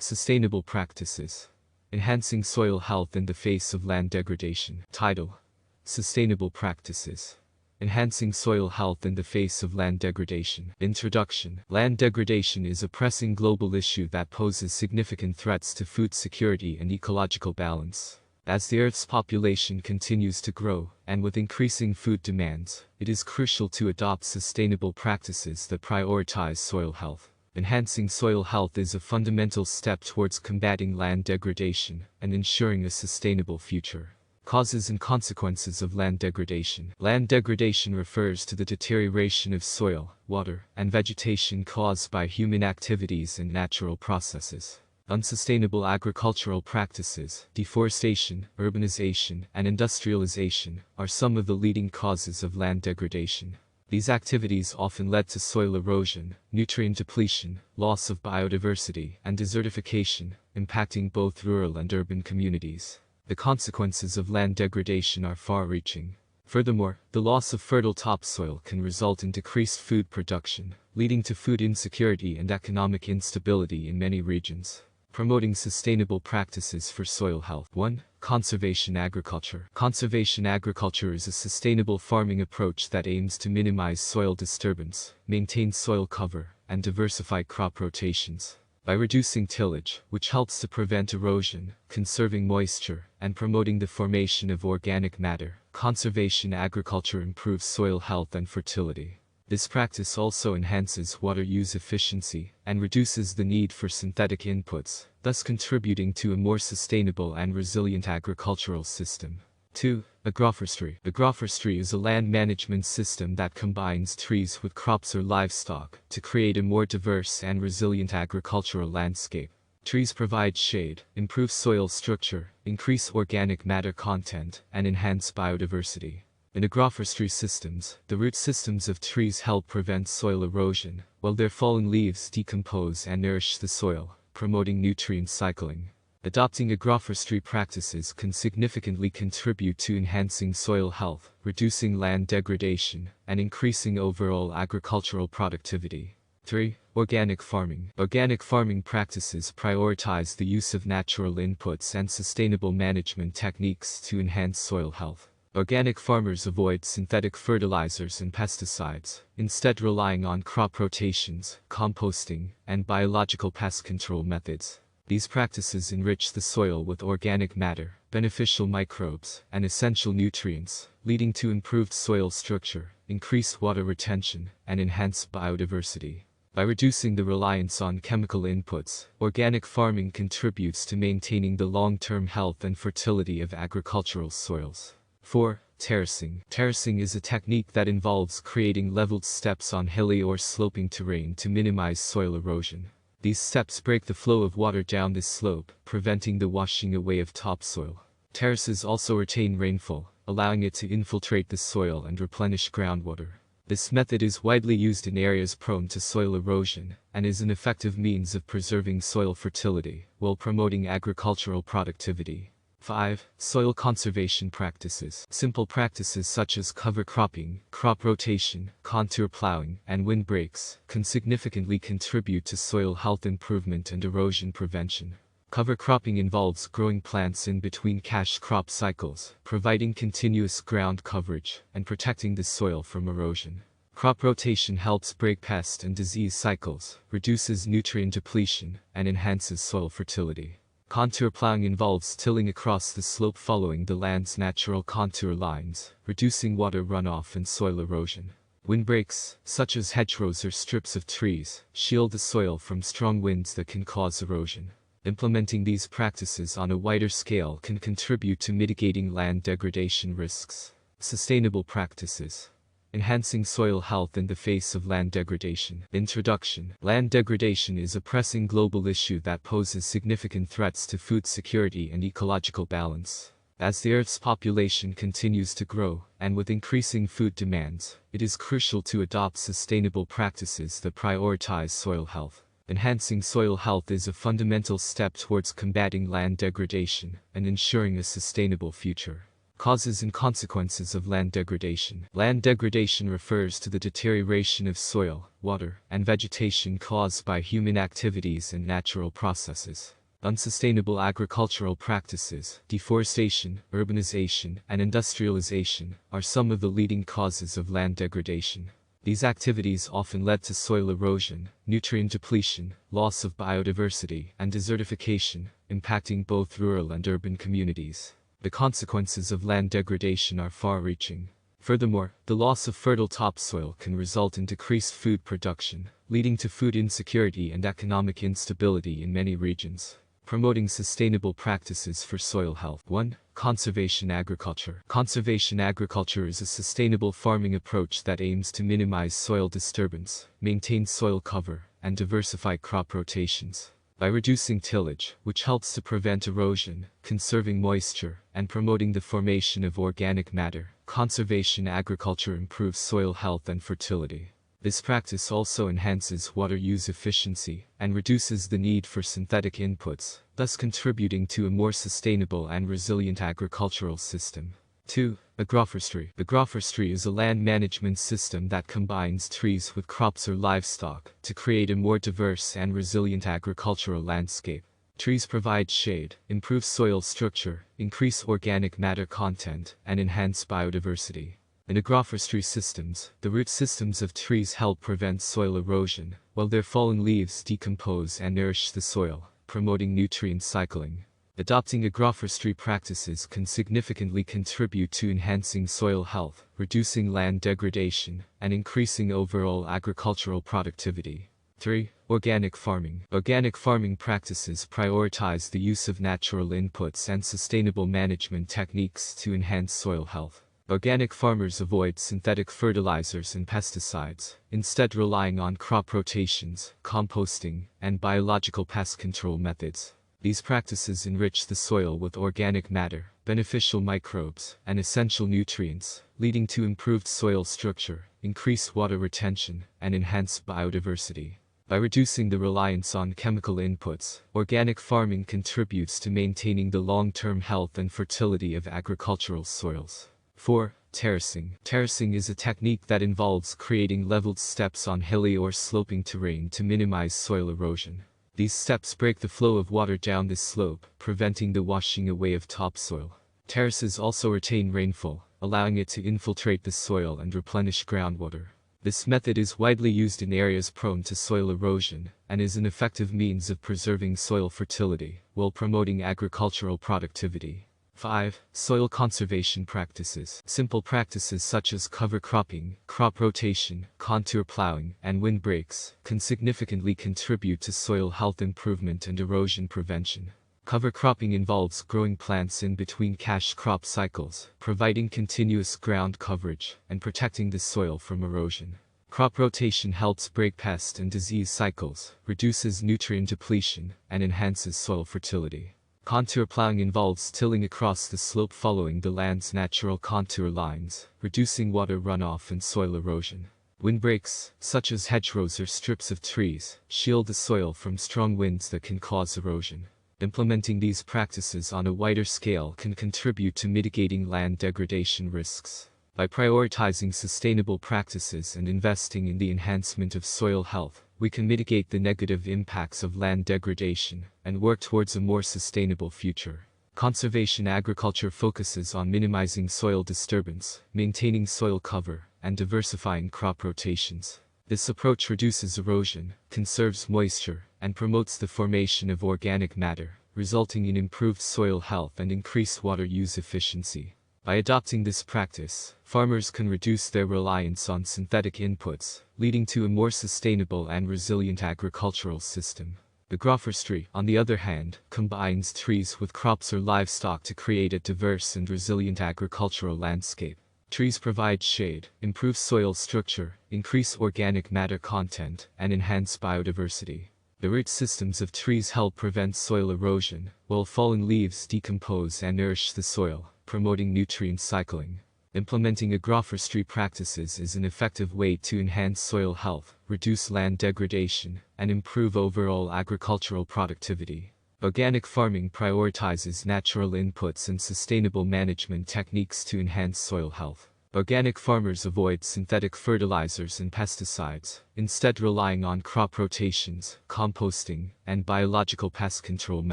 Sustainable Practices. Enhancing Soil Health in the Face of Land Degradation. Title: Sustainable Practices. Enhancing Soil Health in the Face of Land Degradation. Introduction. Land degradation is a pressing global issue that poses significant threats to food security and ecological balance. As the Earth's population continues to grow, and with increasing food demands, it is crucial to adopt sustainable practices that prioritize soil health. Enhancing soil health is a fundamental step towards combating land degradation and ensuring a sustainable future. Causes and consequences of land degradation. Land degradation refers to the deterioration of soil, water, and vegetation caused by human activities and natural processes. Unsustainable agricultural practices, deforestation, urbanization, and industrialization are some of the leading causes of land degradation. These activities often led to soil erosion, nutrient depletion, loss of biodiversity, and desertification, impacting both rural and urban communities. The consequences of land degradation are far-reaching. Furthermore, the loss of fertile topsoil can result in decreased food production, leading to food insecurity and economic instability in many regions. Promoting sustainable practices for soil health. 1. Conservation agriculture. Conservation agriculture is a sustainable farming approach that aims to minimize soil disturbance, maintain soil cover, and diversify crop rotations. By reducing tillage, which helps to prevent erosion, conserving moisture, and promoting the formation of organic matter, conservation agriculture improves soil health and fertility. This practice also enhances water use efficiency and reduces the need for synthetic inputs, thus contributing to a more sustainable and resilient agricultural system. 2. Agroforestry. Agroforestry is a land management system that combines trees with crops or livestock to create a more diverse and resilient agricultural landscape. Trees provide shade, improve soil structure, increase organic matter content, and enhance biodiversity. In agroforestry systems, the root systems of trees help prevent soil erosion, while their fallen leaves decompose and nourish the soil, promoting nutrient cycling. Adopting agroforestry practices can significantly contribute to enhancing soil health, reducing land degradation, and increasing overall agricultural productivity. 3. Organic farming. Organic farming practices prioritize the use of natural inputs and sustainable management techniques to enhance soil health. Organic farmers avoid synthetic fertilizers and pesticides, instead relying on crop rotations, composting, and biological pest control methods. These practices enrich the soil with organic matter, beneficial microbes, and essential nutrients, leading to improved soil structure, increased water retention, and enhanced biodiversity. By reducing the reliance on chemical inputs, organic farming contributes to maintaining the long-term health and fertility of agricultural soils. 4. Terracing. Terracing is a technique that involves creating leveled steps on hilly or sloping terrain to minimize soil erosion. These steps break the flow of water down this slope, preventing the washing away of topsoil. Terraces also retain rainfall, allowing it to infiltrate the soil and replenish groundwater. This method is widely used in areas prone to soil erosion, and is an effective means of preserving soil fertility, while promoting agricultural productivity. 5. Soil conservation practices. Simple practices such as cover cropping, crop rotation, contour plowing, and windbreaks can significantly contribute to soil health improvement and erosion prevention. Cover cropping involves growing plants in between cash crop cycles, providing continuous ground coverage and protecting the soil from erosion. Crop rotation helps break pest and disease cycles, reduces nutrient depletion, and enhances soil fertility. Contour plowing involves tilling across the slope following the land's natural contour lines, reducing water runoff and soil erosion. Windbreaks, such as hedgerows or strips of trees, shield the soil from strong winds that can cause erosion. Implementing these practices on a wider scale can contribute to mitigating land degradation risks. Sustainable practices. Enhancing soil health in the face of land degradation. Introduction. Land degradation is a pressing global issue that poses significant threats to food security and ecological balance. As the Earth's population continues to grow, and with increasing food demands, it is crucial to adopt sustainable practices that prioritize soil health. Enhancing soil health is a fundamental step towards combating land degradation and ensuring a sustainable future. Causes and consequences of land degradation. Land degradation refers to the deterioration of soil, water, and vegetation caused by human activities and natural processes. Unsustainable agricultural practices, deforestation, urbanization, and industrialization are some of the leading causes of land degradation. These activities often led to soil erosion, nutrient depletion, loss of biodiversity, and desertification, impacting both rural and urban communities. The consequences of land degradation are far-reaching. Furthermore, the loss of fertile topsoil can result in decreased food production, leading to food insecurity and economic instability in many regions. Promoting sustainable practices for soil health. 1. Conservation agriculture. Conservation agriculture is a sustainable farming approach that aims to minimize soil disturbance, maintain soil cover, and diversify crop rotations. By reducing tillage, which helps to prevent erosion, conserving moisture, and promoting the formation of organic matter, conservation agriculture improves soil health and fertility. This practice also enhances water use efficiency and reduces the need for synthetic inputs, thus contributing to a more sustainable and resilient agricultural system. 2. Agroforestry. Agroforestry is a land management system that combines trees with crops or livestock to create a more diverse and resilient agricultural landscape. Trees provide shade, improve soil structure, increase organic matter content, and enhance biodiversity. In agroforestry systems, the root systems of trees help prevent soil erosion, while their fallen leaves decompose and nourish the soil, promoting nutrient cycling. Adopting agroforestry practices can significantly contribute to enhancing soil health, reducing land degradation, and increasing overall agricultural productivity. 3. Organic farming. Organic farming practices prioritize the use of natural inputs and sustainable management techniques to enhance soil health. Organic farmers avoid synthetic fertilizers and pesticides, instead relying on crop rotations, composting, and biological pest control methods. These practices enrich the soil with organic matter, beneficial microbes, and essential nutrients, leading to improved soil structure, increased water retention, and enhanced biodiversity. By reducing the reliance on chemical inputs, organic farming contributes to maintaining the long-term health and fertility of agricultural soils. 4. Terracing. Terracing is a technique that involves creating leveled steps on hilly or sloping terrain to minimize soil erosion. These steps break the flow of water down the slope, preventing the washing away of topsoil. Terraces also retain rainfall, allowing it to infiltrate the soil and replenish groundwater. This method is widely used in areas prone to soil erosion, and is an effective means of preserving soil fertility, while promoting agricultural productivity. 5. Soil conservation practices. Simple practices such as cover cropping, crop rotation, contour plowing, and windbreaks can significantly contribute to soil health improvement and erosion prevention. Cover cropping involves growing plants in between cash crop cycles, providing continuous ground coverage and protecting the soil from erosion. Crop rotation helps break pest and disease cycles, reduces nutrient depletion, and enhances soil fertility. Contour plowing involves tilling across the slope following the land's natural contour lines, reducing water runoff and soil erosion. Windbreaks, such as hedgerows or strips of trees, shield the soil from strong winds that can cause erosion. Implementing these practices on a wider scale can contribute to mitigating land degradation risks. By prioritizing sustainable practices and investing in the enhancement of soil health, we can mitigate the negative impacts of land degradation and work towards a more sustainable future. Conservation agriculture focuses on minimizing soil disturbance, maintaining soil cover, and diversifying crop rotations. This approach reduces erosion, conserves moisture, and promotes the formation of organic matter, resulting in improved soil health and increased water use efficiency. By adopting this practice, farmers can reduce their reliance on synthetic inputs, leading to a more sustainable and resilient agricultural system. Agroforestry, on the other hand, combines trees with crops or livestock to create a diverse and resilient agricultural landscape. Trees provide shade, improve soil structure, increase organic matter content, and enhance biodiversity. The root systems of trees help prevent soil erosion, while fallen leaves decompose and nourish the soil, promoting nutrient cycling. Implementing agroforestry practices is an effective way to enhance soil health, reduce land degradation, and improve overall agricultural productivity. Organic farming prioritizes natural inputs and sustainable management techniques to enhance soil health. Organic farmers avoid synthetic fertilizers and pesticides, instead relying on crop rotations, composting, and biological pest control methods.